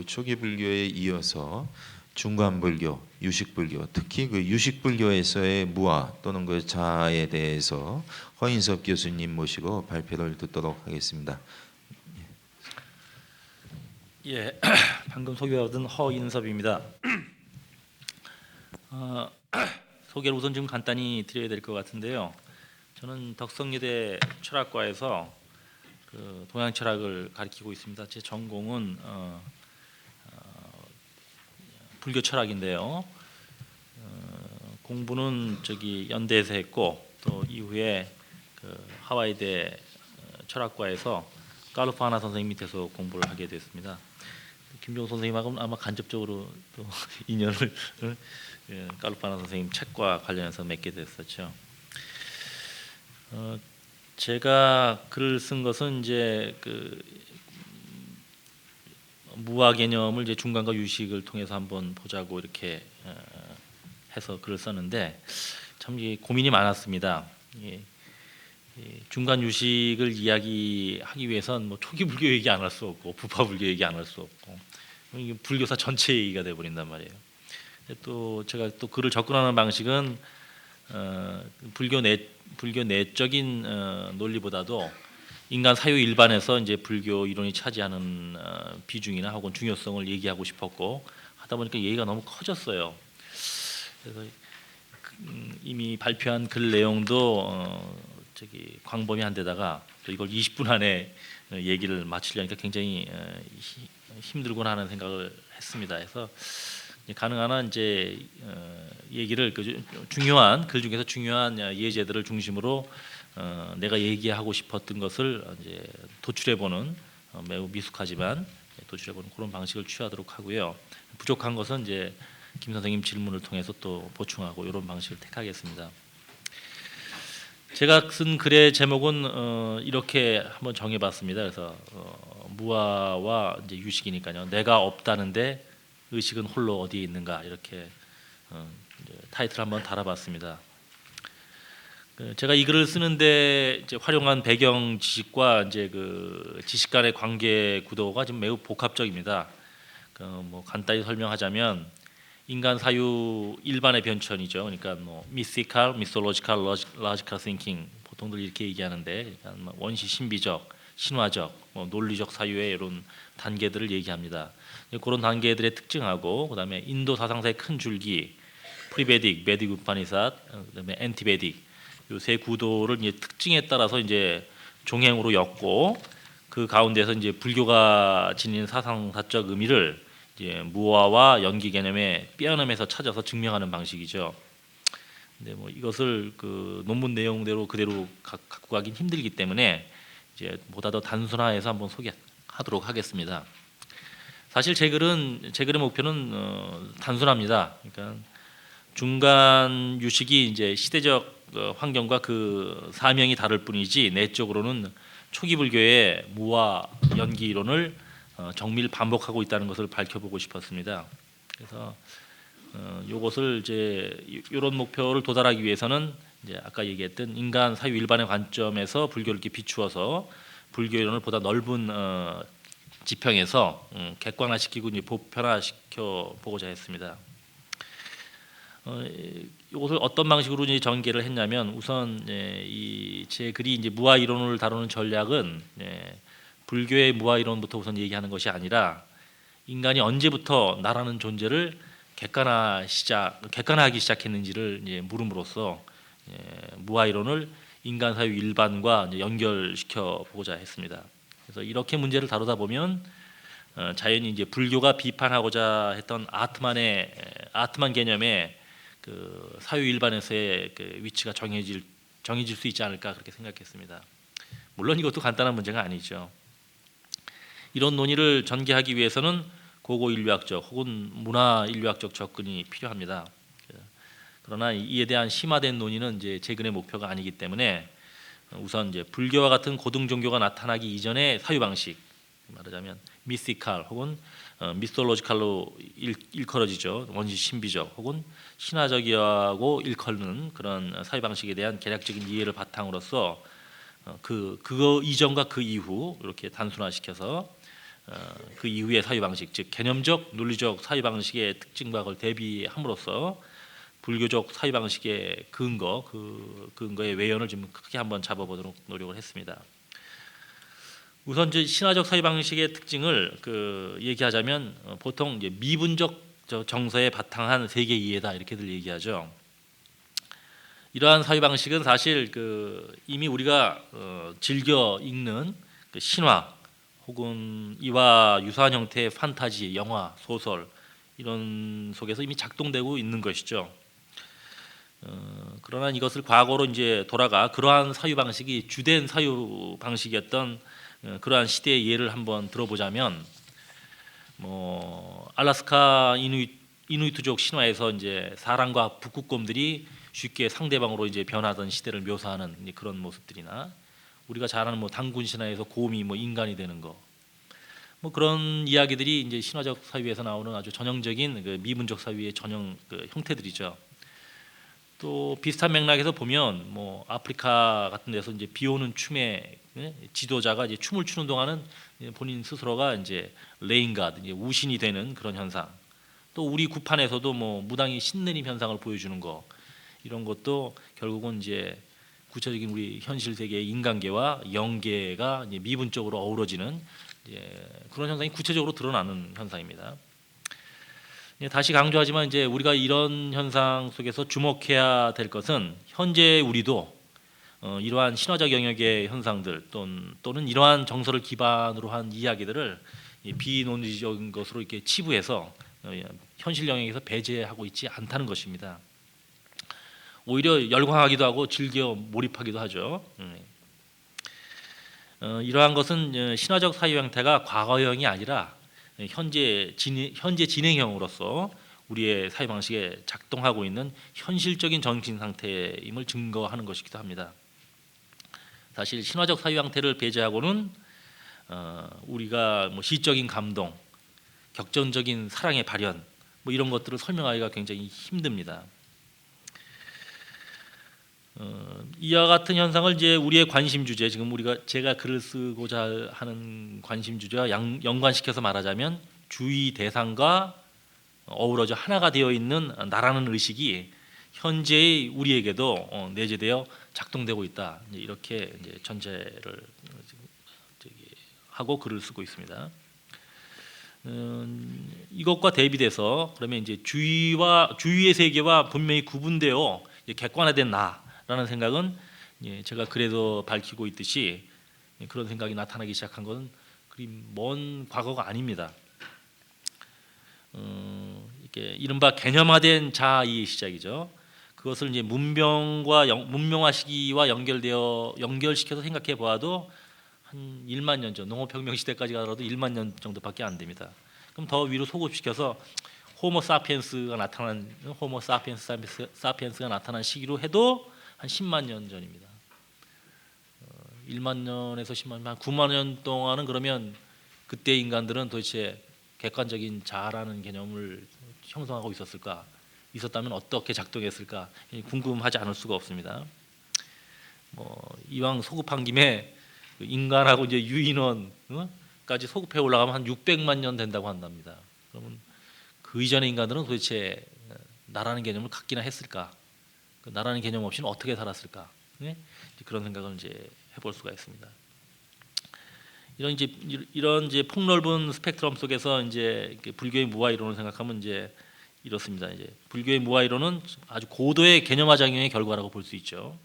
초기 불교에 이어서 중간 불교, 유식 불교, 특히 그 유식 불교에서의 무아 또는 그 자아에 대해서 허인섭 교수님 모시고 발표를 듣도록 하겠습니다. 예, 방금 소개받은 허인섭입니다. 소개를 우선 좀 간단히 드려야 될 것 같은데요. 저는 덕성여대 철학과에서 그 동양 철학을 가르치고 있습니다. 제 전공은 불교 철학인데요. 공부는 저기 연대에서 했고 또 이후에 그 하와이대 철학과에서 까르파나 선생님 밑에서 공부를 하게 됐습니다. 김종호 선생님하고는 아마 간접적으로 또 인연을 까르파나 선생님 책과 관련해서 맺게 됐었죠. 제가 글을 쓴 것은 이제 그 무아 개념을 이제 중간과 유식을 통해서 한번 보자고 이렇게 해서 글을 썼는데 참 고민이 많았습니다. 중간 유식을 이야기하기 위해선 뭐 초기 불교 얘기 안 할 수 없고 부파 불교 얘기 안 할 수 없고 불교사 전체 얘기가 돼 버린단 말이에요. 또 제가 또 글을 접근하는 방식은 불교 내적인 논리보다도 인간 사유 일반에서 이제 불교 이론이 차지하는 비중이나 혹은 중요성을 얘기하고 싶었고 하다 보니까 얘기가 너무 커졌어요. 그래서 이미 발표한 글 내용도 저기 광범위 한 데다가 또 이걸 20분 안에 얘기를 마치려니까 굉장히 힘들구나 하는 생각을 했습니다. 그래서 가능한 한 이제 얘기를 중요한 글 중에서 중요한 예제들을 중심으로 내가 얘기하고 싶었던 것을 이제 도출해보는 매우 미숙하지만 도출해보는 그런 방식을 취하도록 하고요. 부족한 것은 이제 김 선생님 질문을 통해서 또 보충하고 이런 방식을 택하겠습니다. 제가 쓴 글의 제목은 이렇게 한번 정해봤습니다. 그래서 무아와 이제 유식이니까요. 내가 없다는데 의식은 홀로 어디에 있는가 이렇게 타이틀 한번 달아봤습니다. 제가 이 글을 쓰는데 이제 활용한 배경 지식과 이제 그 지식 간의 관계 구도가 좀 매우 복합적입니다. 뭐 간단히 설명하자면 인간 사유 일반의 변천이죠. 그러니까 뭐 mystical, mythological, logical thinking 보통들 이렇게 얘기하는데 그러니까 원시 신비적, 신화적, 논리적 사유의 이런 단계들을 얘기합니다. 그런 단계들의 특징하고 그다음에 인도 사상사의 큰 줄기 프리베딕, 베딕 우파니삿, 그다음에 엔티베딕 이 세 구도를 이제 특징에 따라서 이제 종행으로 엮고 그 가운데서 이제 불교가 지닌 사상사적 의미를 이제 무아와 연기 개념의 빼어남에서 찾아서 증명하는 방식이죠. 근데 뭐 이것을 그 논문 내용대로 그대로 갖고 가긴 힘들기 때문에 이제 보다 더 단순화해서 한번 소개하도록 하겠습니다. 사실 제 글의 목표는 단순합니다. 그러니까 중간 유식이 이제 시대적 환경과 그 사명이 다를 뿐이지 내적으로는 초기 불교의 무아 연기 이론을 정밀 반복하고 있다는 것을 밝혀보고 싶었습니다. 그래서 이것을 이제 이런 목표를 도달하기 위해서는 이제 아까 얘기했던 인간 사유 일반의 관점에서 불교를 이렇게 비추어서 불교 이론을 보다 넓은 지평에서 객관화시키고 이제 보편화시켜 보고자 했습니다. 이것을 어떤 방식으로 이제 전개를 했냐면 우선 이 제 글이 이제 무아 이론을 다루는 전략은 불교의 무아 이론부터 우선 얘기하는 것이 아니라 인간이 언제부터 나라는 존재를 객관화하기 시작했는지를 이제 물음으로써 무아 이론을 인간 사유 일반과 이제 연결시켜 보고자 했습니다. 그래서 이렇게 문제를 다루다 보면 자연히 이제 불교가 비판하고자 했던 아트만 개념의 그 사유 일반에서의 그 위치가 정해질 수 있지 않을까 그렇게 생각했습니다. 물론 이것도 간단한 문제가 아니죠. 이런 논의를 전개하기 위해서는 고고 인류학적 혹은 문화 인류학적 접근이 필요합니다. 그러나 이에 대한 심화된 논의는 이제 제 글의 목표가 아니기 때문에 우선 이제 불교와 같은 고등 종교가 나타나기 이전의 사유 방식, 말하자면 미스티칼 혹은 미솔로지칼로 일컬어지죠. 원시 신비적 혹은 신화적이라고 일컬는 그런 사유 방식에 대한 개략적인 이해를 바탕으로서 그거 이전과 그 이후 이렇게 단순화시켜서 그 이후의 사유 방식, 즉 개념적 논리적 사유 방식의 특징과 그걸 대비함으로써 불교적 사유 방식의 그 근거의 외연을 좀 크게 한번 잡아보도록 노력을 했습니다. 우선 이제 신화적 사유 방식의 특징을 얘기하자면 보통 이제 미분적 정서에 바탕한 세계 이해다 이렇게들 얘기하죠. 이러한 사유 방식은 사실 이미 우리가 즐겨 읽는 신화 혹은 이와 유사한 형태의 판타지, 영화, 소설 이런 속에서 이미 작동되고 있는 것이죠. 그러나 이것을 과거로 이제 돌아가 그러한 사유 방식이 주된 사유 방식이었던 그러한 시대의 예를 한번 들어보자면, 알라스카 이누이트족 신화에서 이제 사람과 북극곰들이 쉽게 상대방으로 이제 변하던 시대를 묘사하는 그런 모습들이나, 우리가 잘 아는 단군 신화에서 곰이 인간이 되는 거, 그런 이야기들이 이제 신화적 사유에서 나오는 아주 전형적인 미분적 사유의 전형 형태들이죠. 또 비슷한 맥락에서 보면 아프리카 같은 데서 이제 비 오는 춤에 지도자가 이제 춤을 추는 동안은 본인 스스로가 이제 레인갓, 이제 우신이 되는 그런 현상. 또 우리 구판에서도 무당이 신내림 현상을 보여주는 거, 이런 것도 결국은 이제 구체적인 우리 현실 세계의 인간계와 영계가 이제 미분적으로 어우러지는 그런 현상이 구체적으로 드러나는 현상입니다. 다시 강조하지만 이제 우리가 이런 현상 속에서 주목해야 될 것은 현재 우리도 이러한 신화적 영역의 현상들 또는 이러한 정서를 기반으로 한 이야기들을 비논리적인 것으로 이렇게 치부해서 현실 영역에서 배제하고 있지 않다는 것입니다. 오히려 열광하기도 하고 즐겨 몰입하기도 하죠. 이러한 것은 신화적 사유 형태가 과거형이 아니라 현재 진행형으로서 우리의 사유 방식에 작동하고 있는 현실적인 정신 상태임을 증거하는 것이기도 합니다. 사실 신화적 사유 형태를 배제하고는 우리가 시적인 감동, 격정적인 사랑의 발현 이런 것들을 설명하기가 굉장히 힘듭니다. 이와 같은 현상을 이제 우리의 관심 주제, 지금 제가 글을 쓰고자 하는 관심 주제와 연관시켜서 말하자면 주의 대상과 어우러져 하나가 되어 있는 나라는 의식이 현재의 우리에게도 내재되어 작동되고 있다. 이렇게 이제 전제를 하고 글을 쓰고 있습니다. 이것과 대비돼서 그러면 이제 주의의 세계와 분명히 구분되어 객관화된 나라는 생각은 제가 글에도 밝히고 있듯이 그런 생각이 나타나기 시작한 것은 그리 먼 과거가 아닙니다. 이게 이른바 개념화된 자아의 시작이죠. 그것을 이제 문명화 시기와 연결시켜서 생각해 보아도 한 1만 년 전, 농업혁명 시대까지 가더라도 1만 년 정도밖에 안 됩니다. 그럼 더 위로 소급시켜서 호모 사피엔스가 나타난 시기로 해도 한 10만 년 전입니다. 1만 년에서 10만 년, 한 9만 년 동안은 그러면 그때 인간들은 도대체 객관적인 자아라는 개념을 형성하고 있었을까? 있었다면 어떻게 작동했을까? 궁금하지 않을 수가 없습니다. 이왕 소급한 김에 인간하고 이제 유인원까지 소급해 올라가면 한 600만 년 된다고 한답니다. 그러면 그 이전의 인간들은 도대체 나라는 개념을 갖기나 했을까? 그 나라는 개념 없이는 어떻게 살았을까? 그런 생각을 이제 해볼 수가 있습니다. 이런 이제 폭넓은 스펙트럼 속에서 이제 불교의 무아 이론을 생각하면 이제 이렇습니다. 이제 불교의 무아 이론은 아주 고도의 개념화 작용의 결과라고 볼 수 있죠.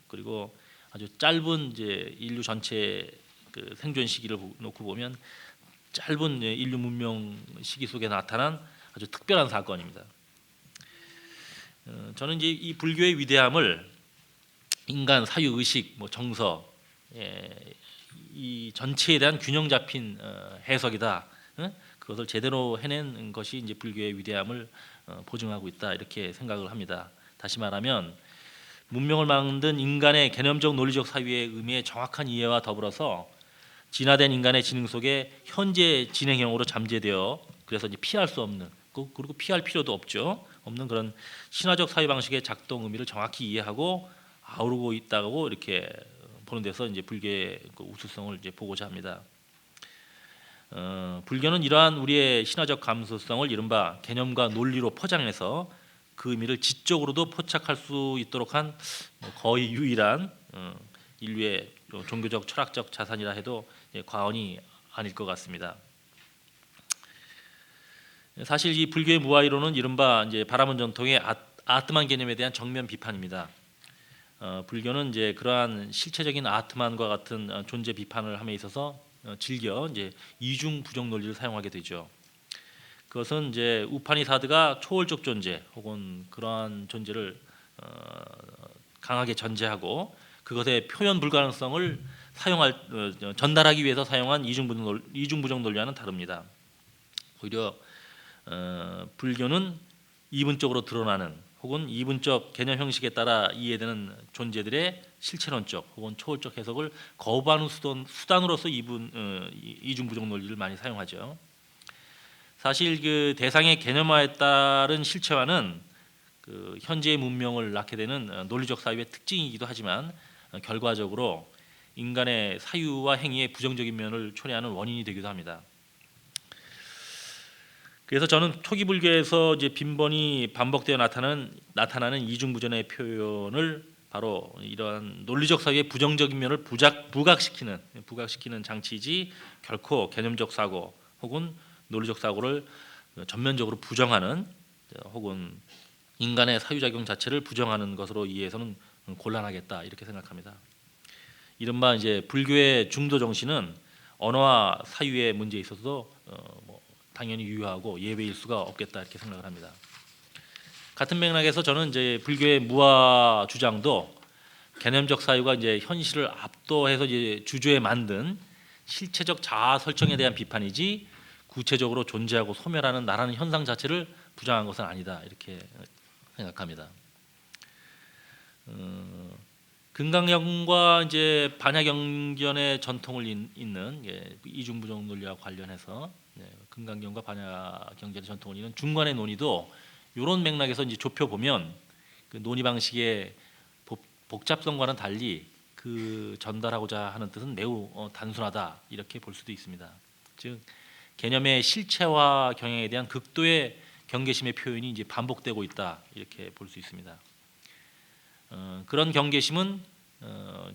그리고 아주 짧은 이제 인류 전체 그 생존 시기를 놓고 보면 짧은 인류 문명 시기 속에 나타난 아주 특별한 사건입니다. 저는 이제 이 불교의 위대함을 인간 사유 의식, 정서, 이 전체에 대한 균형 잡힌 해석이다. 그것을 제대로 해낸 것이 이제 불교의 위대함을 보증하고 있다 이렇게 생각을 합니다. 다시 말하면 문명을 만든 인간의 개념적 논리적 사유의 의미의 정확한 이해와 더불어서 진화된 인간의 지능 속에 현재 진행형으로 잠재되어 그래서 이제 피할 수 없는 그리고 피할 필요도 없는 그런 신화적 사유 방식의 작동 의미를 정확히 이해하고 아우르고 있다고 이렇게 보는 데서 이제 불교의 그 우수성을 이제 보고자 합니다. 불교는 이러한 우리의 신화적 감수성을 이른바 개념과 논리로 포장해서 그 의미를 지적으로도 포착할 수 있도록 한 거의 유일한 인류의 종교적 철학적 자산이라 해도 과언이 아닐 것 같습니다. 사실 이 불교의 무아 이론은 이른바 이제 바라문 전통의 아트만 개념에 대한 정면 비판입니다. 불교는 이제 그러한 실체적인 아트만과 같은 존재 비판을 함에 있어서 즐겨 이제 이중 부정 논리를 사용하게 되죠. 그것은 이제 우파니사드가 초월적 존재 혹은 그러한 존재를 강하게 전제하고 그것의 표현 불가능성을 전달하기 위해서 사용한 이중 부정 논리와는 다릅니다. 오히려 불교는 이분적으로 드러나는 혹은 이분적 개념 형식에 따라 이해되는 존재들의 실체론적 혹은 초월적 해석을 거부하는 수단으로서 이중 부정 논리를 많이 사용하죠. 사실 그 대상의 개념화에 따른 실체화는 그 현재의 문명을 낳게 되는 논리적 사유의 특징이기도 하지만 결과적으로 인간의 사유와 행위의 부정적인 면을 초래하는 원인이 되기도 합니다. 그래서 저는 초기 불교에서 이제 빈번히 반복되어 나타나는 이중부전의 표현을 바로 이러한 논리적 사유의 부정적인 면을 부각시키는 장치이지 결코 개념적 사고 혹은 논리적 사고를 전면적으로 부정하는 혹은 인간의 사유작용 자체를 부정하는 것으로 이해해서는 곤란하겠다 이렇게 생각합니다. 이른바 이제 불교의 중도 정신은 언어와 사유의 문제에 있어서도 당연히 유효하고 예외일 수가 없겠다 이렇게 생각을 합니다. 같은 맥락에서 저는 이제 불교의 무아 주장도 개념적 사유가 이제 현실을 압도해서 이제 주조에 만든 실체적 자아 설정에 대한 비판이지 구체적으로 존재하고 소멸하는 나라는 현상 자체를 부정한 것은 아니다 이렇게 생각합니다. 금강경과 이제 반야경전의 전통을 잇는 이중부정 논리와 관련해서 금강경과 반야경전의 전통을 잇는 중간의 논의도 이런 맥락에서 이제 좁혀 보면 그 논의 방식의 복잡성과는 달리 그 전달하고자 하는 뜻은 매우 단순하다 이렇게 볼 수도 있습니다. 즉 개념의 실체화 경향에 대한 극도의 경계심의 표현이 이제 반복되고 있다 이렇게 볼 수 있습니다. 그런 경계심은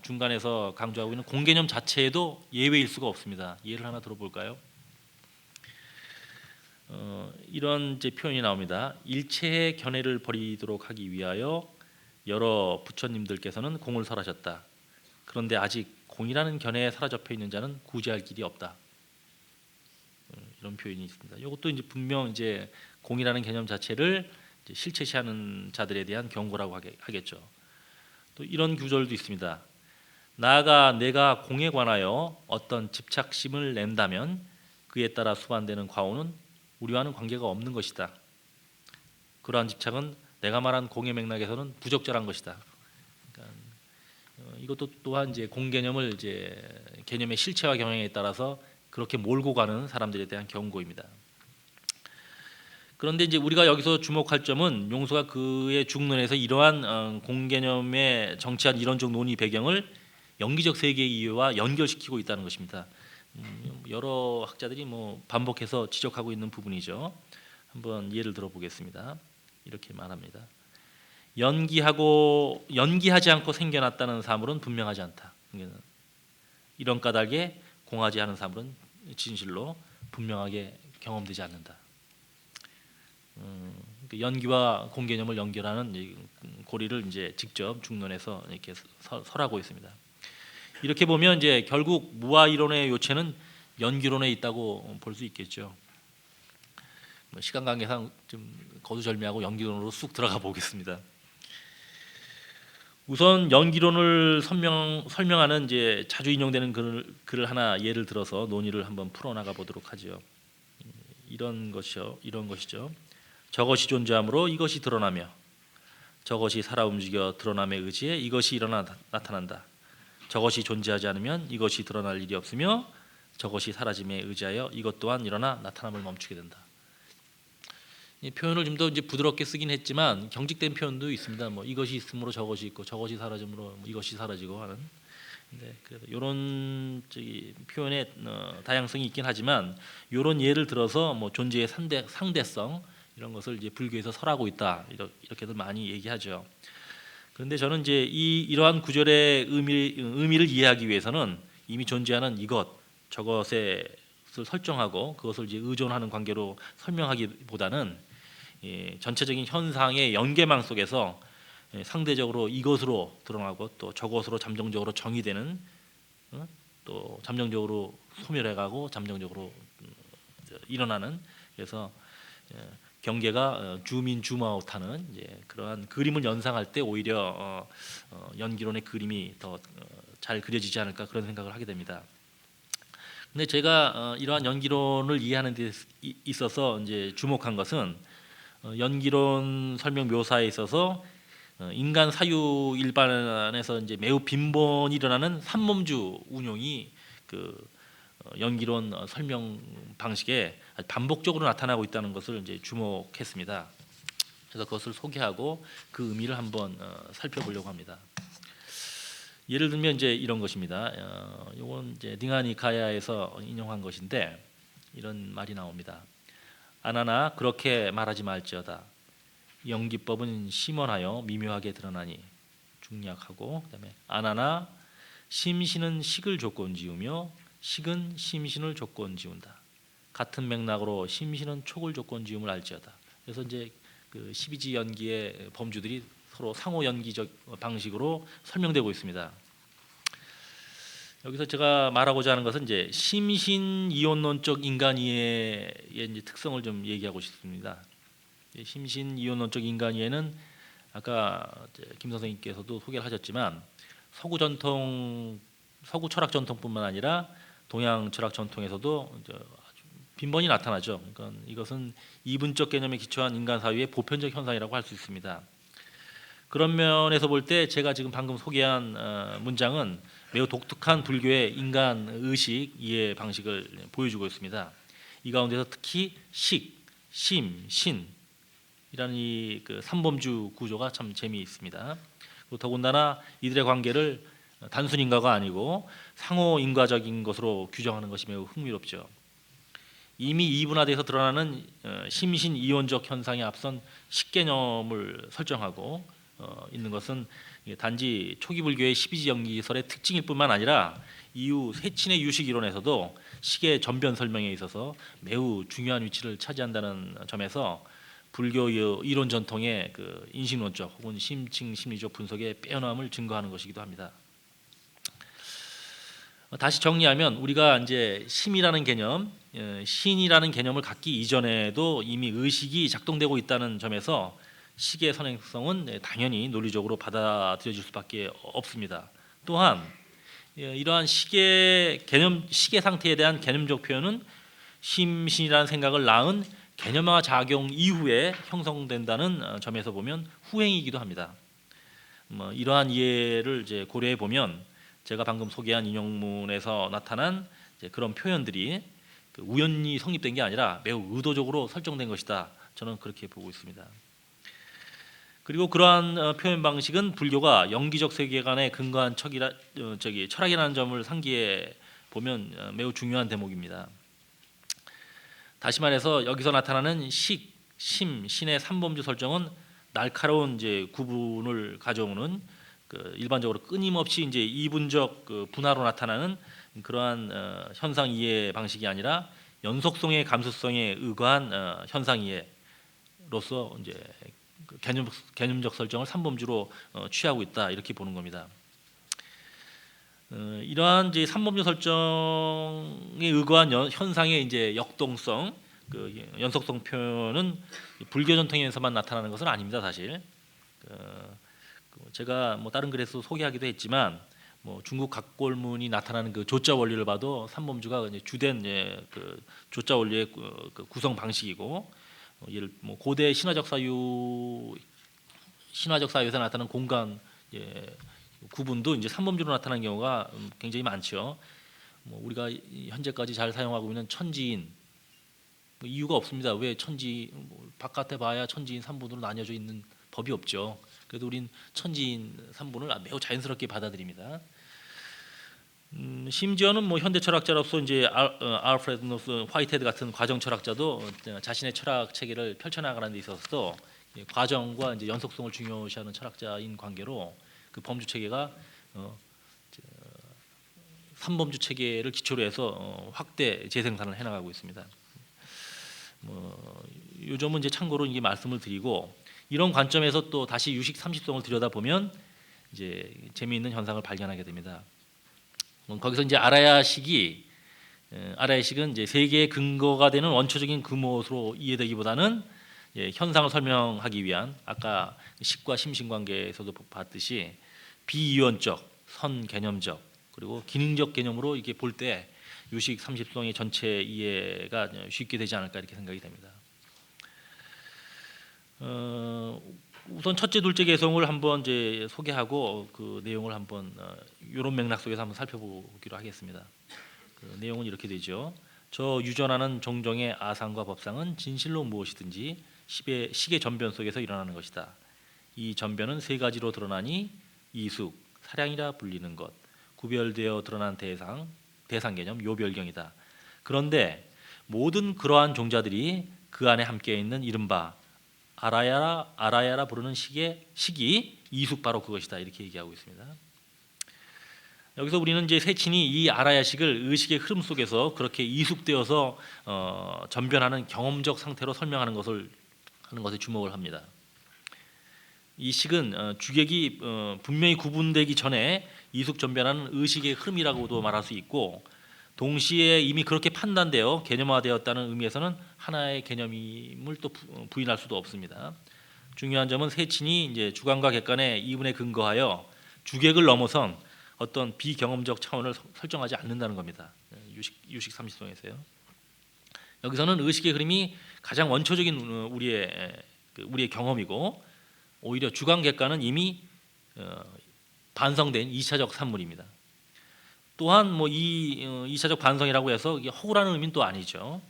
중간에서 강조하고 있는 공개념 자체에도 예외일 수가 없습니다. 예를 하나 들어볼까요? 이런 이제 표현이 나옵니다. 일체의 견해를 버리도록 하기 위하여 여러 부처님들께서는 공을 설하셨다. 그런데 아직 공이라는 견해에 사로잡혀 있는 자는 구제할 길이 없다. 이런 표현이 있습니다. 이것도 이제 분명 이제 공이라는 개념 자체를 이제 실체시하는 자들에 대한 경고라고 하겠죠. 또 이런 구절도 있습니다. 나아가 내가 공에 관하여 어떤 집착심을 낸다면 그에 따라 수반되는 과오는 우리와는 관계가 없는 것이다. 그러한 집착은 내가 말한 공의 맥락에서는 부적절한 것이다. 그러니까 이것도 또한 이제 공 개념을 이제 개념의 실체화 경향에 따라서 그렇게 몰고 가는 사람들에 대한 경고입니다. 그런데 이제 우리가 여기서 주목할 점은 용수가 그의 중론에서 이러한 공개념의 정치한 이론적 논의 배경을 연기적 세계 이해와 연결시키고 있다는 것입니다. 여러 학자들이 반복해서 지적하고 있는 부분이죠. 한번 예를 들어보겠습니다. 이렇게 말합니다. 연기하지 않고 생겨났다는 사물은 분명하지 않다. 이런 까닭에 공하지 않은 사물은 진실로 분명하게 경험되지 않는다. 연기와 공개념을 연결하는 고리를 이제 직접 중론에서 이렇게 설하고 있습니다. 이렇게 보면 이제 결국 무아 이론의 요체는 연기론에 있다고 볼 수 있겠죠. 시간 관계상 좀 거두절미하고 연기론으로 쑥 들어가 보겠습니다. 우선 연기론을 설명하는 이제 자주 인용되는 글을 하나 예를 들어서 논의를 한번 풀어나가 보도록 하죠. 이런 것이죠. 저것이 존재하므로 이것이 드러나며 저것이 살아 움직여 드러남에 의지해 이것이 일어나 나타난다. 저것이 존재하지 않으면 이것이 드러날 일이 없으며 저것이 사라짐에 의지하여 이것 또한 일어나 나타남을 멈추게 된다. 이 표현을 좀 더 이제 부드럽게 쓰긴 했지만 경직된 표현도 있습니다. 이것이 있으므로 저것이 있고 저것이 사라짐으로 이것이 사라지고 하는 네, 그래서 이런 표현의 다양성이 있긴 하지만 이런 예를 들어서 뭐 존재의 상대성 이런 것을 이제 불교에서 설하고 있다 이렇게들 많이 얘기하죠. 그런데 저는 이제 이러한 구절의 의미를 이해하기 위해서는 이미 존재하는 이것 저것을 설정하고 그것을 이제 의존하는 관계로 설명하기보다는 전체적인 현상의 연계망 속에서 상대적으로 이것으로 드러나고 또 저것으로 잠정적으로 정의되는 또 잠정적으로 소멸해가고 잠정적으로 일어나는 그래서 경계가 주민 주마웃하는 그러한 그림을 연상할 때 오히려 연기론의 그림이 더 잘 그려지지 않을까 그런 생각을 하게 됩니다. 근데 제가 이러한 연기론을 이해하는 데 있어서 이제 주목한 것은 연기론 설명 묘사에 있어서 인간 사유 일반에서 이제 매우 빈번히 일어나는 삼범주 운용이 연기론 설명 방식에 반복적으로 나타나고 있다는 것을 이제 주목했습니다. 그래서 그것을 소개하고 그 의미를 한번 살펴보려고 합니다. 예를 들면 이제 이런 것입니다. 이건 이제 닝하니카야에서 인용한 것인데 이런 말이 나옵니다. 아나나 그렇게 말하지 말지어다. 연기법은 심원하여 미묘하게 드러나니 중략하고 그다음에 아나나 심신은 식을 조건지으며 식은 심신을 조건지운다. 같은 맥락으로 심신은 촉을 조건지음을 알지어다. 그래서 이제 그 12지 연기의 범주들이 서로 상호 연기적 방식으로 설명되고 있습니다. 여기서 제가 말하고자 하는 것은 이제 심신 이원론적 인간 이해의 이제 특성을 좀 얘기하고 싶습니다. 심신 이원론적 인간 이해는 아까 김 선생님께서도 소개를 하셨지만 서구 철학 전통뿐만 아니라 동양 철학 전통에서도 아주 빈번히 나타나죠. 그러니까 이것은 이분적 개념에 기초한 인간 사회의 보편적 현상이라고 할 수 있습니다. 그런 면에서 볼 때 제가 지금 방금 소개한 문장은 매우 독특한 불교의 인간 의식 이해 방식을 보여주고 있습니다. 이 가운데서 특히 식, 심, 신이라는 이 그 삼범주 구조가 참 재미있습니다. 더군다나 이들의 관계를 단순 인과가 아니고 상호 인과적인 것으로 규정하는 것이 매우 흥미롭죠. 이미 이분화돼서 드러나는 심신 이원적 현상에 앞선 식개념을 설정하고 있는 것은 단지 초기 불교의 12지 연기설의 특징일 뿐만 아니라 이후 세친의 유식 이론에서도 식의 전변 설명에 있어서 매우 중요한 위치를 차지한다는 점에서 불교 이론 전통의 그 인식론적 혹은 심층 심리적 분석의 빼어남을 증거하는 것이기도 합니다. 다시 정리하면 우리가 이제 심이라는 개념, 신이라는 개념을 갖기 이전에도 이미 의식이 작동되고 있다는 점에서 식의 선행성은 당연히 논리적으로 받아들여질 수밖에 없습니다. 또한 이러한 식의 상태에 대한 개념적 표현은 심신이라는 생각을 낳은 개념화 작용 이후에 형성된다는 점에서 보면 후행이기도 합니다. 이러한 이해를 이제 고려해 보면 제가 방금 소개한 인용문에서 나타난 그런 표현들이 우연히 성립된 게 아니라 매우 의도적으로 설정된 것이다. 저는 그렇게 보고 있습니다. 그리고 그러한 표현 방식은 불교가 영기적 세계관에 근거한 철학이라는 점을 상기해 보면 매우 중요한 대목입니다. 다시 말해서 여기서 나타나는 식, 심, 신의 삼범주 설정은 날카로운 이제 구분을 가져오는 일반적으로 끊임없이 이제 이분적 분화로 나타나는 그러한 현상 이해 방식이 아니라 연속성의 감수성에 의거한 현상 이해로서 이제 개념적 설정을 삼범주로 취하고 있다 이렇게 보는 겁니다. 이러한 이제 삼범주 설정에 의거한 현상의 이제 역동성, 연속성 표현은 불교 전통에서만 나타나는 것은 아닙니다, 사실. 제가 다른 글에서 소개하기도 했지만 중국 각골문이 나타나는 그 조자 원리를 봐도 삼범주가 이제 주된 그 조자 원리의 그 구성 방식이고 예를 고대 신화적 사유에서 나타나는 공간 구분도 이제 삼범주로 나타나는 경우가 굉장히 많죠. 우리가 현재까지 잘 사용하고 있는 천지인 이유가 없습니다. 왜 바깥에 봐야 천지인 3분으로 나뉘어져 있는 법이 없죠. 그래도 우린 천지인 3분을 매우 자연스럽게 받아들입니다. 심지어는 뭐 현대 철학자로서 이제 알프레드 노스 화이트헤드 같은 과정 철학자도 자신의 철학 체계를 펼쳐나가는 데 있어서 과정과 이제 연속성을 중요시하는 철학자인 관계로 그 범주 체계가 3범주 체계를 기초로 해서 확대 재생산을 해나가고 있습니다. 요 점은 이제 참고로 이게 말씀을 드리고, 이런 관점에서 또 다시 유식 30성을 들여다보면 이제 재미있는 현상을 발견하게 됩니다. 거기서 이제 아라야식은 이제 세계의 근거가 되는 원초적인 금옷으로 이해되기보다는 현상을 설명하기 위한, 아까 식과 심신 관계에서도 봤듯이 비이원적, 선 개념적, 그리고 기능적 개념으로 이렇게 볼 때 유식 30성의 전체 이해가 쉽게 되지 않을까 이렇게 생각이 됩니다. 우선 첫째, 둘째 개성을 한번 이제 소개하고 그 내용을 한번 이런 맥락 속에서 한번 살펴보기로 하겠습니다. 그 내용은 이렇게 되죠. 저 유전하는 종종의 아상과 법상은 진실로 무엇이든지 식의 전변 속에서 일어나는 것이다. 이 전변은 세 가지로 드러나니 이숙, 사량이라 불리는 것, 구별되어 드러난 대상 개념, 요별경이다. 그런데 모든 그러한 종자들이 그 안에 함께 있는 이른바 아라야라 부르는 식이 이숙 바로 그것이다 이렇게 얘기하고 있습니다. 여기서 우리는 이제 세친이 이 아라야식을 의식의 흐름 속에서 그렇게 이숙되어서 전변하는 경험적 상태로 설명하는 것에 주목을 합니다. 이 식은 주객이 분명히 구분되기 전에 이숙 전변하는 의식의 흐름이라고도 말할 수 있고, 동시에 이미 그렇게 판단되어 개념화되었다는 의미에서는 하나의 개념임을 또 부인할 수도 없습니다. 중요한 점은 세친이 이제 주관과 객관의 이분에 근거하여 주객을 넘어선 어떤 비경험적 차원을 설정하지 않는다는 겁니다. 유식 30성에서요. 여기서는 의식의 흐름이 가장 원초적인 우리의 경험이고, 오히려 주관 객관은 이미 반성된 2차적 산물입니다. 또한 뭐 이 2차적 반성이라고 해서 이게 허구라는 의미는 또 아니죠.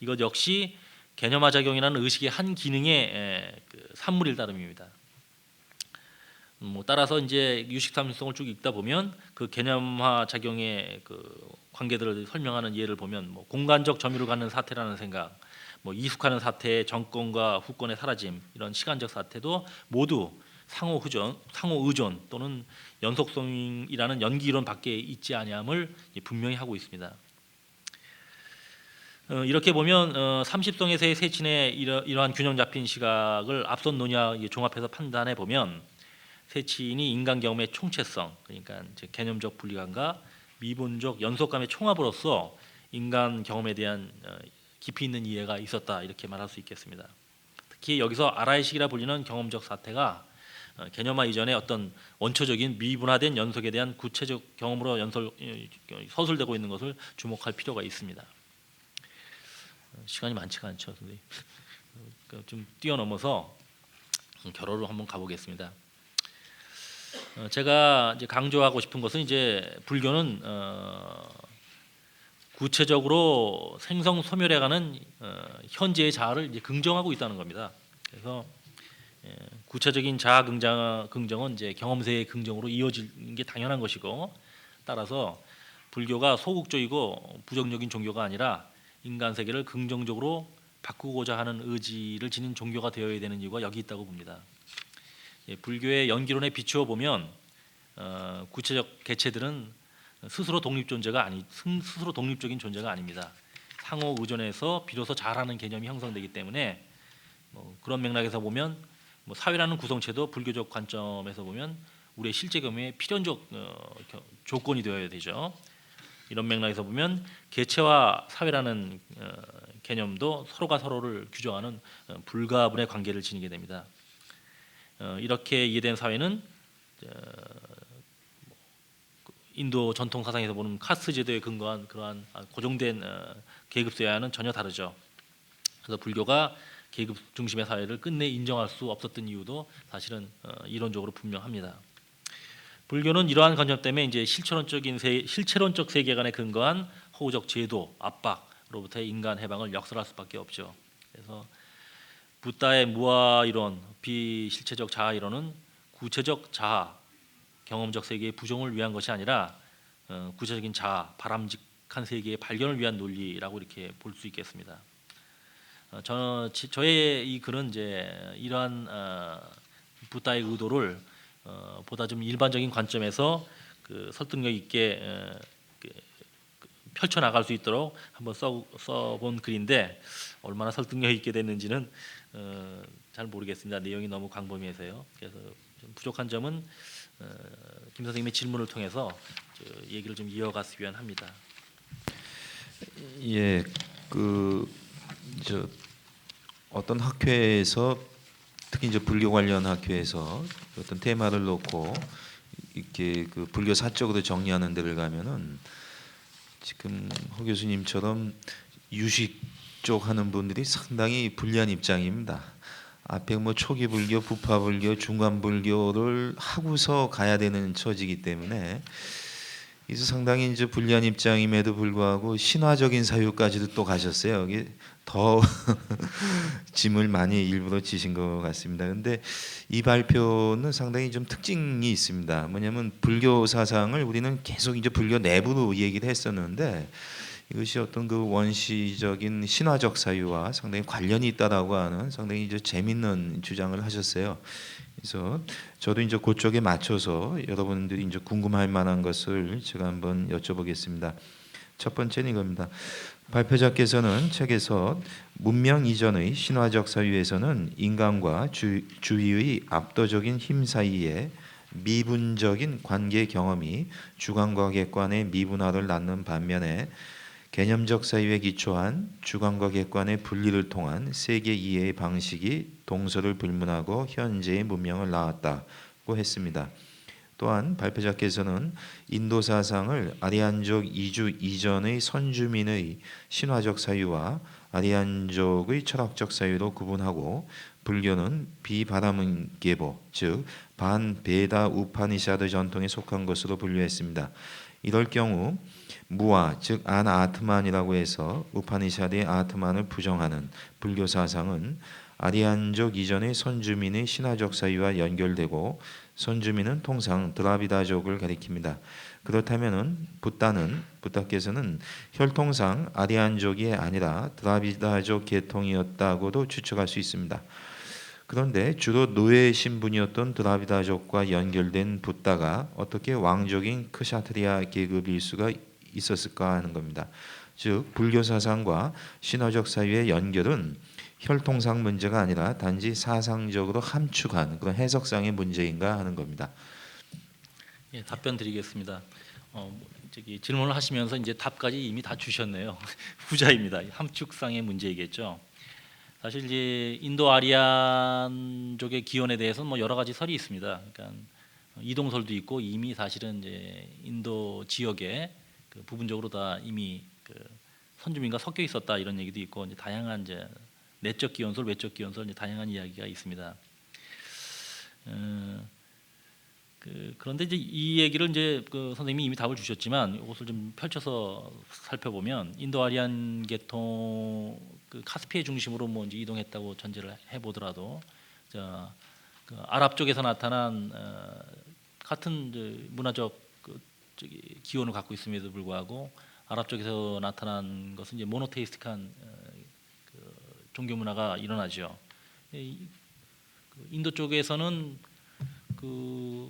이것 역시 개념화 작용이라는 의식의 한 기능의 그 산물일 따름입니다. 따라서 이제 유식 30성을 쭉 읽다 보면 그 개념화 작용의 그 관계들을 설명하는 예를 보면 공간적 점유를 갖는 사태라는 생각, 이숙하는 사태의 정권과 후권의 사라짐, 이런 시간적 사태도 모두 상호 의존 또는 연속성이라는 연기 이론 밖에 있지 아니함을 분명히 하고 있습니다. 이렇게 보면 30성에서의 세친의 이러한 균형 잡힌 시각을 앞선 논의와 종합해서 판단해 보면, 세친이 인간 경험의 총체성, 그러니까 개념적 분리감과 미분적 연속감의 총합으로서 인간 경험에 대한 깊이 있는 이해가 있었다 이렇게 말할 수 있겠습니다. 특히 여기서 아라야식이라 불리는 경험적 사태가 개념화 이전의 어떤 원초적인 미분화된 연속에 대한 구체적 경험으로 서술되고 있는 것을 주목할 필요가 있습니다. 시간이 많지가 않죠, 선생님. 좀 뛰어넘어서 결론으로 한번 가보겠습니다. 제가 이제 강조하고 싶은 것은 이제 불교는 구체적으로 생성 소멸해가는 현재의 자아를 이제 긍정하고 있다는 겁니다. 그래서 구체적인 자아 긍정은 이제 경험세의 긍정으로 이어지는 게 당연한 것이고, 따라서 불교가 소극적이고 부정적인 종교가 아니라 인간 세계를 긍정적으로 바꾸고자 하는 의지를 지닌 종교가 되어야 되는 이유가 여기 있다고 봅니다. 불교의 연기론에 비추어 보면 구체적 개체들은 스스로 독립적인 존재가 아닙니다. 상호 의존해서 비로소 자라는 개념이 형성되기 때문에 그런 맥락에서 보면 사회라는 구성체도 불교적 관점에서 보면 우리의 실제 경험의 필연적 조건이 되어야 되죠. 이런 맥락에서 보면 개체와 사회라는 개념도 서로가 서로를 규정하는 불가분의 관계를 지니게 됩니다. 이렇게 이해된 사회는 인도 전통 사상에서 보는 카스트 제도에 근거한 그러한 고정된 계급 사회와는 전혀 다르죠. 그래서 불교가 계급 중심의 사회를 끝내 인정할 수 없었던 이유도 사실은 이론적으로 분명합니다. 불교는 이러한 관점 때문에 이제 실체론적 세계관에 근거한 허구적 제도, 압박으로부터의 인간 해방을 역설할 수밖에 없죠. 그래서 붓다의 무아 이론, 비실체적 자아 이론은 구체적 자아, 경험적 세계의 부정을 위한 것이 아니라 구체적인 자아, 바람직한 세계의 발견을 위한 논리라고 이렇게 볼 수 있겠습니다. 저의 이 글은 이제 이러한 부다의 의도를 보다 좀 일반적인 관점에서 그 설득력 있게 펼쳐 나갈 수 있도록 한번 써본 글인데 얼마나 설득력 있게 됐는지는 잘 모르겠습니다. 내용이 너무 광범위해서요. 그래서 좀 부족한 점은 김 선생님의 질문을 통해서 얘기를 좀 이어갔으면 합니다. 예, 저 어떤 학회에서 특히 이제 불교 관련 학회에서 어떤 테마를 놓고 이렇게 그 불교 사적으로 정리하는 데를 가면은 지금 허 교수님처럼 유식 쪽 하는 분들이 상당히 불리한 입장입니다. 앞에 뭐 초기 불교, 부파 불교, 중간 불교를 하고서 가야 되는 처지이기 때문에 이제 상당히 이제 불리한 입장임에도 불구하고 신화적인 사유까지도 또 가셨어요. 이게 더 짐을 많이 일부러 지신 것 같습니다. 근데 이 발표는 상당히 좀 특징이 있습니다. 뭐냐면 불교 사상을 우리는 계속 이제 불교 내부로 얘기를 했었는데 이것이 어떤 그 원시적인 신화적 사유와 상당히 관련이 있다라고 하는 상당히 이제 재밌는 주장을 하셨어요. 그래서 저도 이제 그쪽에 맞춰서 여러분들이 이제 궁금할 만한 것을 제가 한번 여쭤보겠습니다. 첫 번째는 이겁니다. 발표자께서는 책에서 문명 이전의 신화적 사유에서는 인간과 주위의 압도적인 힘 사이에 미분적인 관계 경험이 주관과 객관의 미분화를 낳는 반면에 개념적 사유에 기초한 주관과 객관의 분리를 통한 세계 이해의 방식이 동서를 불문하고 현재의 문명을 낳았다고 했습니다. 또한 발표자께서는 인도 사상을 아리안족 이주 이전의 선주민의 신화적 사유와 아리안족의 철학적 사유로 구분하고 불교는 비바라문계보 즉 반베다 우파니샤드 전통에 속한 것으로 분류했습니다. 이럴 경우 무아 즉 아트만이라고 해서 우파니샤드의 아트만을 부정하는 불교 사상은 아리안족 이전의 선주민의 신화적 사유와 연결되고 선주민은 통상 드라비다족을 가리킵니다. 그렇다면은 부다께서는 혈통상 아리안족이 아니라 드라비다족 계통이었다고도 추측할 수 있습니다. 그런데 주로 노예 신분이었던 드라비다족과 연결된 부다가 어떻게 왕족인 크샤트리아 계급일 수가 있었을까 하는 겁니다. 즉 불교 사상과 신화적 사유의 연결은 혈통상 문제가 아니라 단지 사상적으로 함축한 그런 해석상의 문제인가 하는 겁니다. 예, 답변 드리겠습니다. 질문을 하시면서 이제 답까지 이미 다 주셨네요. 후자입니다. 함축상의 문제이겠죠. 사실 이제 인도 아리안족의 기원에 대해서는 뭐 여러 가지 설이 있습니다. 그러니까 이동설도 있고 이미 사실은 이제 인도 지역에 그 부분적으로 다 이미 그 선주민과 섞여 있었다 이런 얘기도 있고 이제 다양한 이제 내적 기원설, 외적 기원설 이제 다양한 이야기가 있습니다. 그런데 이제 이 얘기를 이제 그 선생님이 이미 답을 주셨지만 이것을 좀 펼쳐서 살펴보면 인도 아리안 계통 그 카스피해 중심으로 뭐 이제 이동했다고 전제를 해보더라도 그 아랍 쪽에서 나타난 같은 이제 문화적 기원을 갖고 있음에도 불구하고 아랍 쪽에서 나타난 것은 이제 모노테이스틱한 종교 문화가 일어나죠. 인도 쪽에서는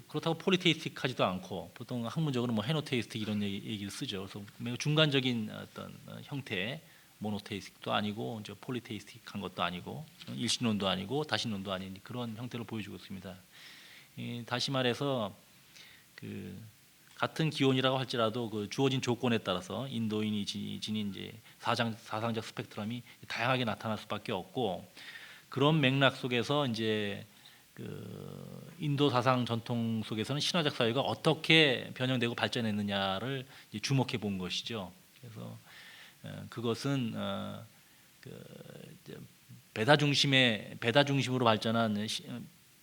그렇다고 폴리테이스틱하지도 않고 보통 학문적으로 뭐 헤노테이스틱 이런 얘기를 쓰죠. 그래서 매우 중간적인 어떤 형태의 모노테이스틱도 아니고 이제 폴리테이스틱한 것도 아니고 일신론도 아니고 다신론도 아닌 그런 형태를 보여주고 있습니다. 다시 말해서 그 같은 기원이라고 할지라도 그 주어진 조건에 따라서 인도인이 지닌 이제 사상적 스펙트럼이 다양하게 나타날 수밖에 없고 그런 맥락 속에서 이제 그 인도 사상 전통 속에서는 신화적 사회가 어떻게 변형되고 발전했느냐를 이제 주목해 본 것이죠. 그래서 그것은 베다 중심으로 발전한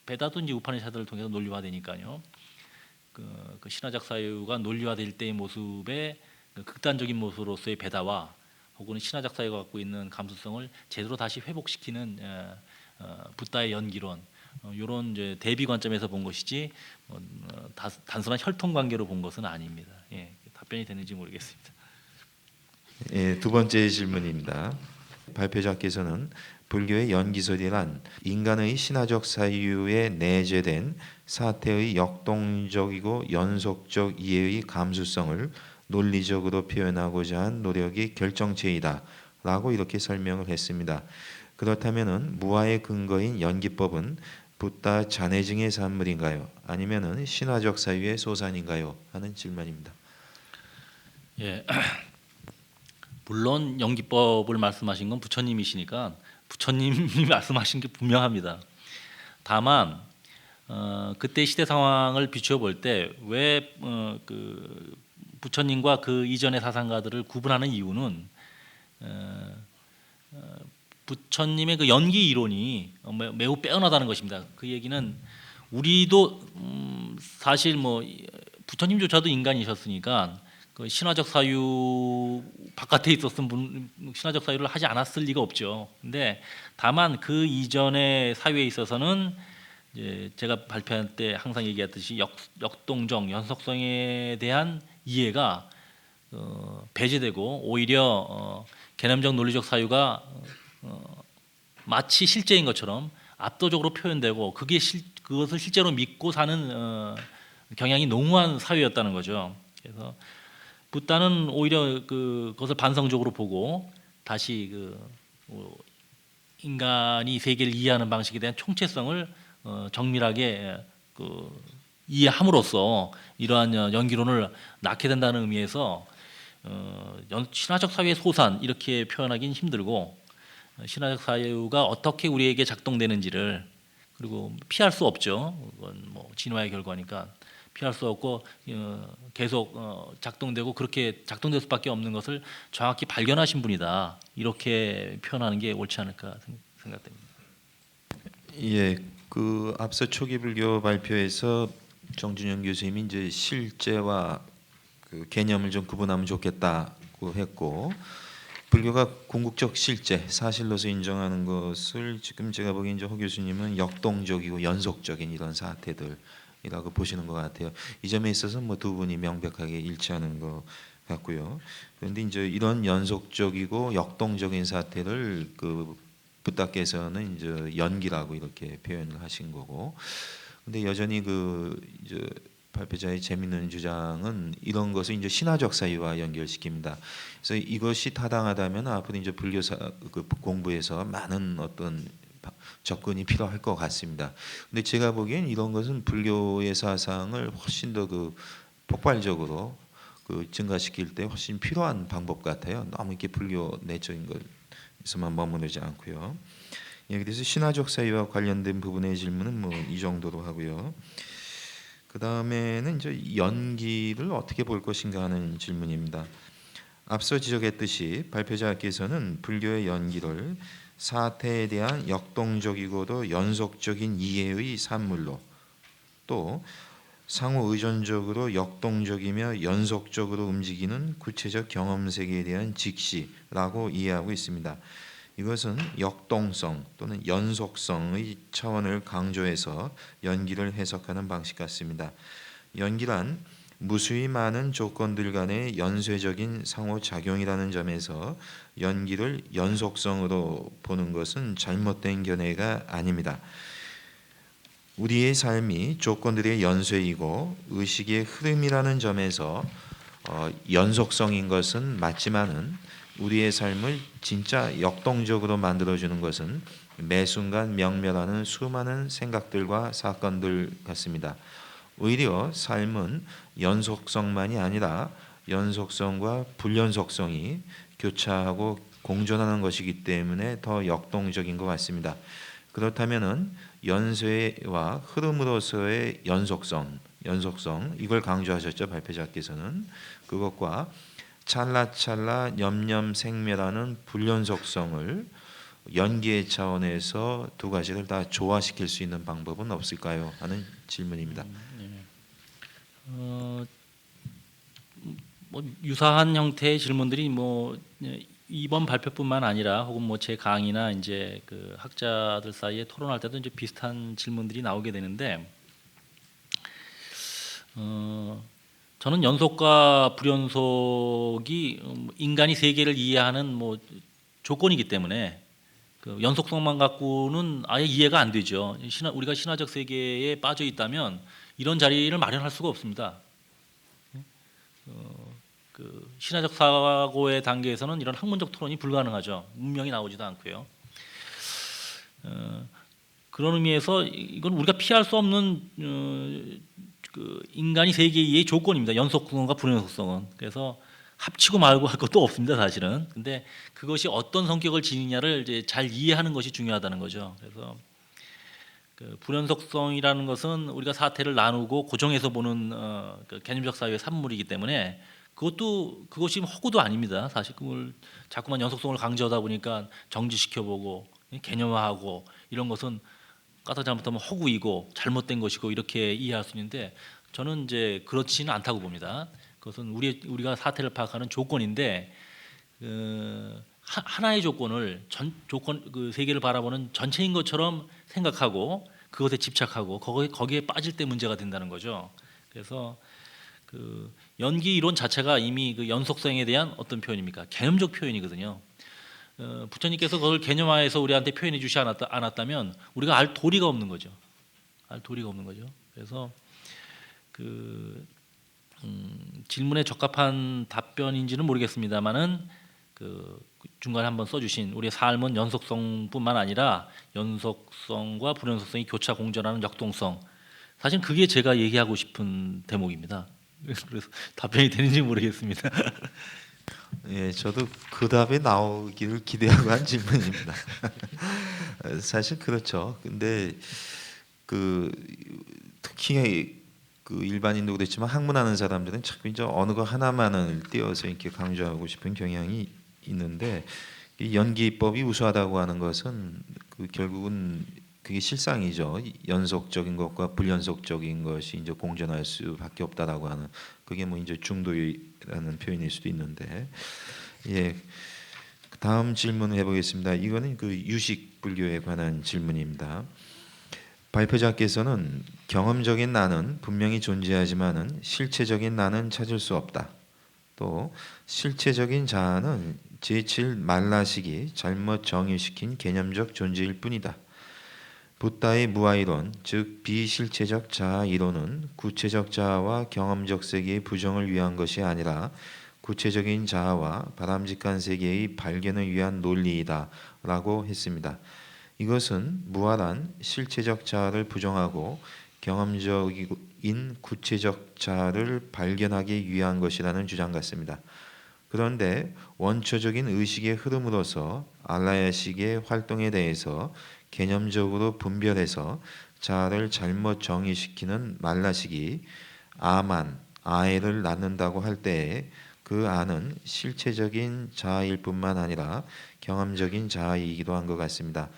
베다도 이제 우파니샤드를 통해서 논리화되니까요. 그 신화적 사유가 논리화될 때의 모습의 극단적인 모습으로서의 베다와 혹은 신화적 사유가 갖고 있는 감수성을 제대로 다시 회복시키는 붓다의 연기론 이런 이제 대비 관점에서 본 것이지 단순한 혈통 관계로 본 것은 아닙니다. 예, 답변. 답변이 되는지 모르겠습니다. 예, 두 번째 질문입니다. 발표자께서는 불교의 연기설이란 인간의 신화적 사유에 내재된 사태의 역동적이고 연속적 이해의 감수성을 논리적으로 표현하고자 한 노력이 결정체이다 라고 이렇게 설명을 했습니다. 그렇다면 무아의 근거인 연기법은 붓다 잔해증의 산물인가요? 아니면 신화적 사유의 소산인가요? 하는 질문입니다. 예, 물론 연기법을 말씀하신 건 부처님이시니까 부처님이 말씀하신 게 분명합니다. 다만 그때 시대 상황을 비추어 볼 때 왜 그 부처님과 그 이전의 사상가들을 구분하는 이유는 부처님의 그 연기 이론이 매우 빼어나다는 것입니다. 그 얘기는 우리도 사실 뭐 부처님조차도 인간이셨으니까 그 신화적 사유 바깥에 있었던 분 신화적 사유를 하지 않았을 리가 없죠. 근데 다만 그 이전의 사유에 있어서는 이제 제가 발표할 때 항상 얘기했듯이 역동적 연속성에 대한 이해가 배제되고 오히려 개념적 논리적 사유가 마치 실제인 것처럼 압도적으로 표현되고 그것을 실제로 믿고 사는 경향이 농후한 사회였다는 거죠. 그래서 붓다는 오히려 그것을 반성적으로 보고 다시 인간이 세계를 이해하는 방식에 대한 총체성을 정밀하게 이해함으로써 이러한 연기론을 낳게 된다는 의미에서 신화적 사유의 소산 이렇게 표현하기는 힘들고 신화적 사유가 어떻게 우리에게 작동되는지를 그리고 피할 수 없죠. 그건 뭐 진화의 결과니까 피할 수 없고 계속 작동되고 그렇게 작동될 수밖에 없는 것을 정확히 발견하신 분이다. 이렇게 표현하는 게 옳지 않을까 생각됩니다. 예, 그 앞서 초기 불교 발표에서 정준영 교수님이 이제 실제와 그 개념을 좀 구분하면 좋겠다고 했고 불교가 궁극적 실제 사실로서 인정하는 것을 지금 제가 보기엔 이제 허 교수님은 역동적이고 연속적인 이런 사태들이라고 보시는 것 같아요. 이 점에 있어서 뭐 두 분이 명백하게 일치하는 것 같고요. 그런데 이제 이런 연속적이고 역동적인 사태를 그 붓다께서는 이제 연기라고 이렇게 표현을 하신 거고, 근데 여전히 그 이제 발표자의 재미있는 주장은 이런 것을 이제 신화적 사유와 연결시킵니다. 그래서 이것이 타당하다면 앞으로 이제 불교사 그 공부에서 많은 어떤 접근이 필요할 것 같습니다. 근데 제가 보기엔 이런 것은 불교의 사상을 훨씬 더 그 폭발적으로 그 증가시킬 때 훨씬 필요한 방법 같아요. 너무 이렇게 불교 내적인 것에서만 머무르지 않고요. 예, 그래서 신화적 사유와 관련된 부분의 질문은 뭐 이 정도로 하고요. 그 다음에는 이제 연기를 어떻게 볼 것인가 하는 질문입니다. 앞서 지적했듯이 발표자께서는 불교의 연기를 사태에 대한 역동적이고도 연속적인 이해의 산물로 또 상호 의존적으로 역동적이며 연속적으로 움직이는 구체적 경험 세계에 대한 직시라고 이해하고 있습니다. 이것은 역동성 또는 연속성의 차원을 강조해서 연기를 해석하는 방식 같습니다. 연기란 무수히 많은 조건들 간의 연쇄적인 상호작용이라는 점에서 연기를 연속성으로 보는 것은 잘못된 견해가 아닙니다. 우리의 삶이 조건들의 연쇄이고 의식의 흐름이라는 점에서 연속성인 것은 맞지만은 우리의 삶을 진짜 역동적으로 만들어주는 것은 매 순간 명멸하는 수많은 생각들과 사건들 같습니다. 오히려 삶은 연속성만이 아니라 연속성과 불연속성이 교차하고 공존하는 것이기 때문에 더 역동적인 것 같습니다. 그렇다면은 연쇄와 흐름으로서의 연속성 이걸 강조하셨죠, 발표자께서는. 그것과 찰나찰나 염염생멸하는 불연속성을 연기의 차원에서 두 가지를 다 조화시킬 수 있는 방법은 없을까요? 하는 질문입니다. 뭐 유사한 형태의 질문들이 뭐 이번 발표뿐만 아니라 혹은 뭐 제 강의나 이제 그 학자들 사이에 토론할 때도 이제 비슷한 질문들이 나오게 되는데 저는 연속과 불연속이 인간이 세계를 이해하는 뭐 조건이기 때문에 그 연속성만 갖고는 아예 이해가 안 되죠. 우리가 신화적 세계에 빠져 있다면 이런 자리를 마련할 수가 없습니다. 그 신화적 사고의 단계에서는 이런 학문적 토론이 불가능하죠. 문명이 나오지도 않고요. 그런 의미에서 이건 우리가 피할 수 없는 그 인간이 세계 이해의 조건입니다. 연속성과 불연속성은. 그래서 합치고 말고 할 것도 없습니다, 사실은. 근데 그것이 어떤 성격을 지니냐를 이제 잘 이해하는 것이 중요하다는 거죠. 그래서 그 불연속성이라는 것은 우리가 사태를 나누고 고정해서 보는 그 개념적 사유의 산물이기 때문에 그것이 허구도 아닙니다. 사실 그걸 자꾸만 연속성을 강조하다 보니까 정지시켜보고 개념화하고 이런 것은 까딱 잘못하면 허구이고 잘못된 것이고 이렇게 이해할 수 있는데 저는 이제 그렇지는 않다고 봅니다. 그것은 우리가 사태를 파악하는 조건인데 하나의 조건을 그 세계를 바라보는 전체인 것처럼 생각하고 그것에 집착하고 거기에 빠질 때 문제가 된다는 거죠. 그래서 그 연기 이론 자체가 이미 그 연속성에 대한 어떤 표현입니까? 개념적 표현이거든요. 부처님께서 그걸 개념화해서 우리한테 표현해 주지 않았다면 우리가 알 도리가 없는 거죠. 알 도리가 없는 거죠. 그래서 그 질문에 적합한 답변인지는 모르겠습니다만은 그 중간에 한번 써주신 우리의 삶은 연속성뿐만 아니라 연속성과 불연속성이 교차 공존하는 역동성. 사실 그게 제가 얘기하고 싶은 대목입니다. 그래서 답변이 되는지 모르겠습니다. 예, 저도 그 답이 나오기를 기대하고 한 질문입니다. 사실 그렇죠. 근데 그 특히 그 일반인도 그렇지만 학문하는 사람들은 자꾸 이제 어느 거 하나만을 띄어서 이렇게 강조하고 싶은 경향이 있는데 이 연기법이 우수하다고 하는 것은 그 결국은 그게 실상이죠. 연속적인 것과 불연속적인 것이 이제 공존할 수밖에 없다라고 하는 그게 뭐 이제 중도라는 표현일 수도 있는데 예. 다음 질문을 해보겠습니다. 이거는 그 유식 불교에 관한 질문입니다. 발표자께서는 경험적인 나는 분명히 존재하지만은 실체적인 나는 찾을 수 없다. 또 실체적인 자아는 제7 말라식이 잘못 정의시킨 개념적 존재일 뿐이다. 붓다의 무아이론, 즉 비실체적 자아 이론은 구체적 자아와 경험적 세계의 부정을 위한 것이 아니라 구체적인 자아와 바람직한 세계의 발견을 위한 논리이다 라고 했습니다. 이것은 무아란 실체적 자아를 부정하고 경험적인 구체적 자아를 발견하기 위한 것이라는 주장 같습니다. 그런데 원초적인 의식의 흐름으로서 알라야식의 활동에 대해서 개념적으로 분별해서 자아를 잘못 정의시키는 말라식이 아만, 아에를 낳는다고 할 때에 그 아는 실체적인 자아일 뿐만 아니라 경험적인 자아이기도 한 것 같습니다.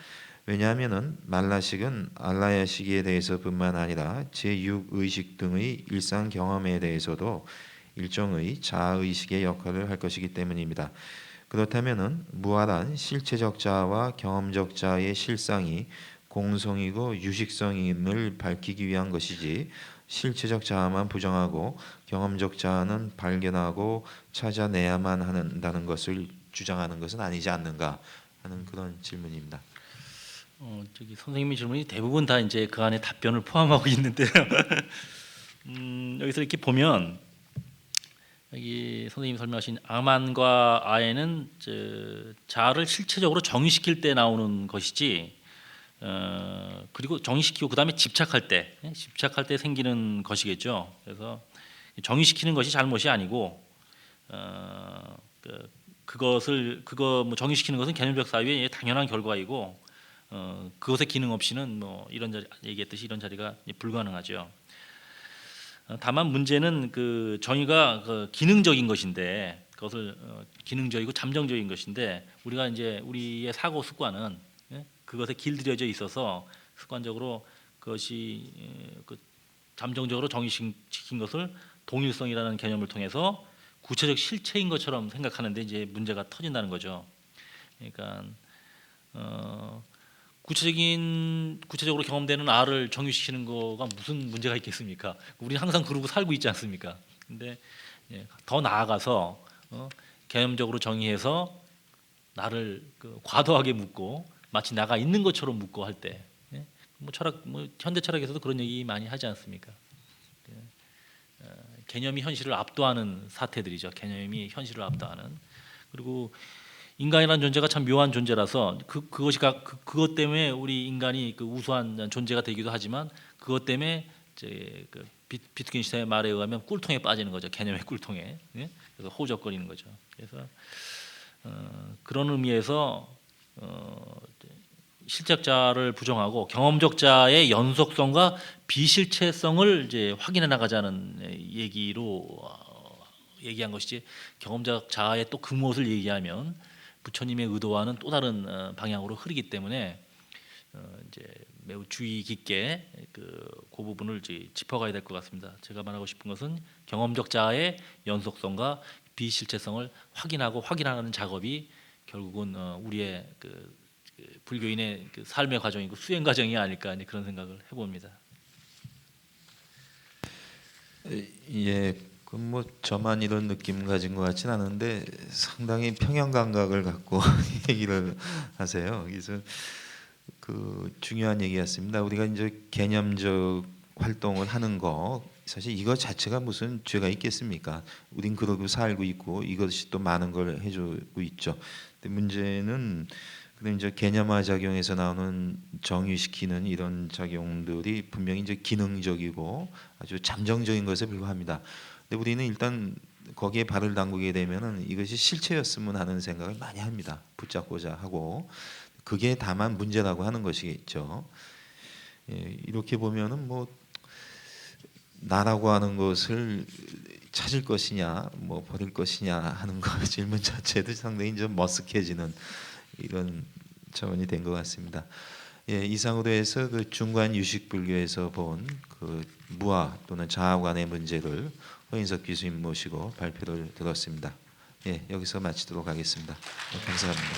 왜냐하면 말라식은 알라야식에 대해서뿐만 아니라 제6의식 등의 일상 경험에 대해서도 일종의 자아의식의 역할을 할 것이기 때문입니다. 그렇다면 무아란 실체적 자아와 경험적 자아의 실상이 공성이고 유식성임을 밝히기 위한 것이지 실체적 자아만 부정하고 경험적 자아는 발견하고 찾아내야만 한다는 것을 주장하는 것은 아니지 않는가 하는 그런 질문입니다. 저기 선생님의 질문이 대부분 다 이제 그 안에 답변을 포함하고 있는데요. 여기서 이렇게 보면 여기 선생님이 설명하신 아만과 아에는 자아를 실체적으로 정의시킬 때 나오는 것이지, 그리고 정의시키고 그 다음에 집착할 때 생기는 것이겠죠. 그래서 정의시키는 것이 잘못이 아니고 그거 뭐 정의시키는 것은 개념적 사유의 당연한 결과이고 그것의 기능 없이는 뭐 이런 자리 얘기했듯이 이런 자리가 불가능하죠. 다만 문제는 그 정의가 그 기능적인 것인데 그것을 기능적이고 잠정적인 것인데 우리가 이제 우리의 사고 습관은 그것에 길들여져 있어서 습관적으로 그것이 그 잠정적으로 정의시킨 것을 동일성이라는 개념을 통해서 구체적 실체인 것처럼 생각하는데 이제 문제가 터진다는 거죠. 그러니까 구체적으로 경험되는 R을 정의시키는 거가 무슨 문제가 있겠습니까? 우리는 항상 그러고 살고 있지 않습니까? 근데 더 나아가서 개념적으로 정의해서 나를 과도하게 묻고 마치 나가 있는 것처럼 묻고 할 때, 뭐 철학, 뭐 현대 철학에서도 그런 얘기 많이 하지 않습니까? 개념이 현실을 압도하는 사태들이죠. 개념이 현실을 압도하는. 그리고 인간이라는 존재가 참 묘한 존재라서 그것 때문에 우리 인간이 우수한 존재가 되기도 하지만 그것 때문에 이제 비트겐슈타인의 말에 의하면 꿀통에 빠지는 거죠. 개념의 꿀통에. 그래서 호적거리는 거죠. 그래서 그런 의미에서 실적자를 부정하고 경험적 자의 연속성과 비실체성을 이제 확인해 나가자는 얘기로 얘기한 것이지, 경험적 자의 또 그 무엇을 얘기하면 부처님의 의도와는 또 다른 방향으로 흐르기 때문에 이제 매우 주의 깊게 그 부분을 이제 짚어가야 될 것 같습니다. 제가 말하고 싶은 것은 경험적 자의 연속성과 비실체성을 확인하는 작업이 결국은 우리의 그 불교인의 그 삶의 과정이고 수행 과정이 아닐까, 이제 그런 생각을 해봅니다. 예, 그 뭐 저만 이런 느낌 가진 것 같진 않은데 상당히 평형 감각을 갖고 얘기를 하세요. 그래서 그 중요한 얘기였습니다. 우리가 이제 개념적 활동을 하는 거, 사실 이거 자체가 무슨 죄가 있겠습니까? 우린 그러고 살고 있고 이것이 또 많은 걸 해주고 있죠. 근데 문제는 그런 이제 개념화 작용에서 나오는 정의시키는 이런 작용들이 분명히 이제 기능적이고 아주 잠정적인 것에 불과합니다. 근데 우리는 일단 거기에 발을 담그게 되면은 이것이 실체였으면 하는 생각을 많이 합니다. 붙잡고자 하고, 그게 다만 문제라고 하는 것이겠죠. 예, 이렇게 보면은 뭐 나라고 하는 것을 찾을 것이냐, 뭐 버릴 것이냐 하는 거 질문 자체도 상당히 좀 머쓱해지는 이런 차원이 된 것 같습니다. 예, 이상으로 해서 그 중간 유식 불교에서 본 그 무아 또는 자아관의 문제를 허인석 교수님 모시고 발표를 들었습니다. 예, 여기서 마치도록 하겠습니다. 감사합니다.